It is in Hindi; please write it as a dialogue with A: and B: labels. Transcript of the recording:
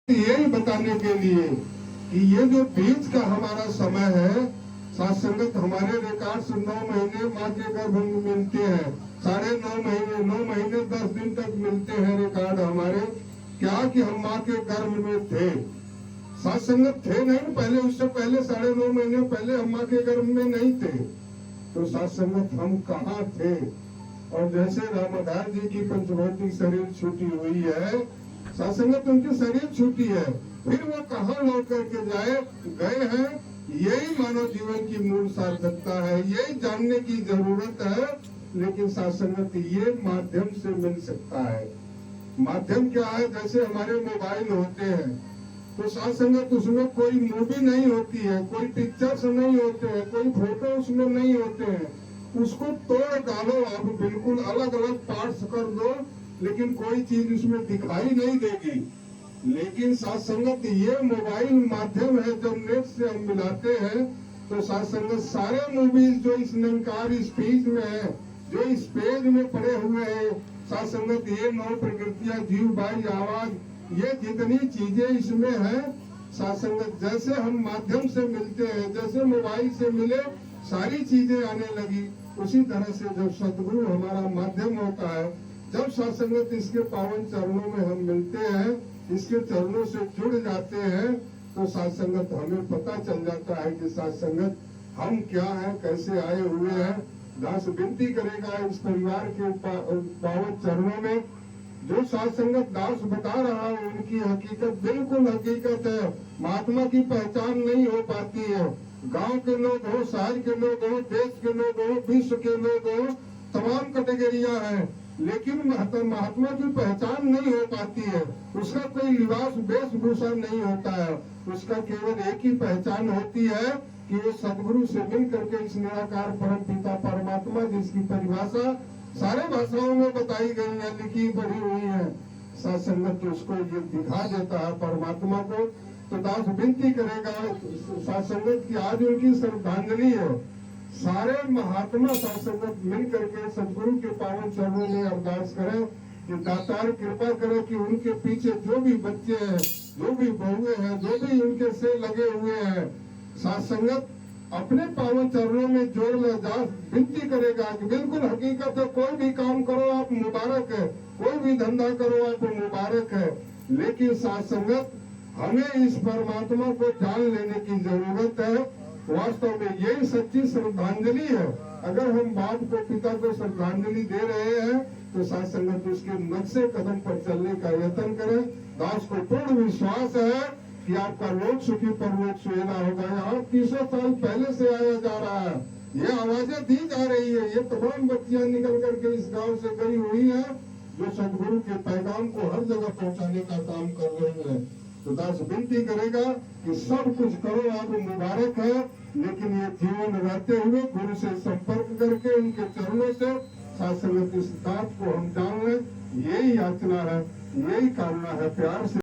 A: यही बताने के लिए कि ये जो बीच का हमारा समय है, साथ संगत हमारे रिकॉर्ड से 9 महीने माँ के गर्भ में मिलते हैं, 9.5 महीने 10 दिन तक मिलते हैं रिकॉर्ड हमारे। क्या कि हम माँ के गर्भ में थे, साथ संगत थे नहीं पहले, उससे पहले 9.5 महीने पहले हम माँ के गर्भ में नहीं थे। तो साथ संगत हम कहाँ थे? और जैसे रामाधार जी की पंचभौतिक शरीर छूटी हुई है, साथ संगत उनकी शरीर छूटी है, फिर वो कहाँ लौट करके गए हैं। यही मानव जीवन की मूल सार्थकता है, यही जानने की जरूरत है। लेकिन साथ संगत ये माध्यम से मिल सकता है। माध्यम क्या है? जैसे हमारे मोबाइल होते हैं, तो साथ संगत उसमें कोई मूवी नहीं होती है, कोई पिक्चर्स नहीं होते हैं, कोई फोटो उसमें नहीं होते हैं। उसको तोड़ डालो आप, बिल्कुल अलग अलग पार्ट्स कर दो, लेकिन कोई चीज उसमें दिखाई नहीं देगी। लेकिन साथ संगत ये मोबाइल माध्यम है, जब नेट से हम मिलाते हैं तो साथ संगत सारे मूवीज जो इस निरंकार स्पीच में है, जो इस पेज में पड़े हुए हैं, साथ संगत ये 9 प्रकृतियां, जीव, वायु, आवाज, ये जितनी चीजें इसमें है, साथ संगत जैसे हम माध्यम से मिलते हैं, जैसे मोबाइल से मिले सारी चीजें आने लगी, उसी तरह से जब सतगुरु हमारा माध्यम होता है, जब साथ संगत इसके पावन चरणों में हम मिलते हैं, इसके चरणों से जुड़ जाते हैं, तो साथ संगत हमें पता चल जाता है कि साथ संगत हम क्या है, कैसे आए हुए हैं। दास विनती करेगा इस परिवार के पावन चरणों में, जो साथ संगत दास बता रहा है उनकी हकीकत बिल्कुल हकीकत है। महात्मा की पहचान नहीं हो पाती है। गांव के लोग हो, शहर के लोग हो, देश के लोग हो, विश्व के लोग हो, तमाम कैटेगरियां हैं, लेकिन महात्मा की पहचान नहीं हो पाती है। उसका कोई लिबास वेशभूषा नहीं होता है, उसका केवल एक ही पहचान होती है कि वो सदगुरु से मिल करके इस निराकार परम पिता परमात्मा, जिसकी परिभाषा सारे भाषाओं में बताई गई है, लिखी पढ़ी हुई है, साथ संगत उसको ये दिखा देता है परमात्मा को। तो दास विनती करेगा साथ संगत की आज उनकी श्रद्धांजलि है। सारे महात्मा साथ संगत मिल करके सदगुरु के पावन चरणों में अरदास करें कि दातार कृपा करे कि उनके पीछे जो भी बच्चे हैं, जो भी बहुए हैं, जो भी उनके से लगे हुए हैं, साथ संगत अपने पावन चरणों में जोड़ ले जा। विनती करेगा कि बिल्कुल हकीकत है, कोई भी काम करो आप मुबारक है, कोई भी धंधा करो आप मुबारक है, लेकिन साथ संगत हमें इस परमात्मा को जान लेने की जरूरत है। वास्तव में यही सच्ची श्रद्धांजलि है। अगर हम बाप को, पिता को श्रद्धांजलि दे रहे हैं, तो साथ संगत उसके नक्शे कदम पर चलने का यत्न करें। दास को पूर्ण विश्वास है कि आपका लोक सुखी परलोक सुहेला होगा। यहाँ 300 साल पहले से आया जा रहा है, ये आवाजें दी जा रही है, ये तमाम बच्चियां निकल करके इस गांव से गई हुई है, जो सदगुरु के पैगाम को हर जगह पहुंचाने का काम कर रही है। तो दास विनती करेगा कि सब कुछ करो आप मुबारक है, लेकिन ये जीवन रहते हुए गुरु से संपर्क करके उनके चरणों से साथ संगत इस बात को हम जान लें, यही याचना है, यही कामना है। प्यार से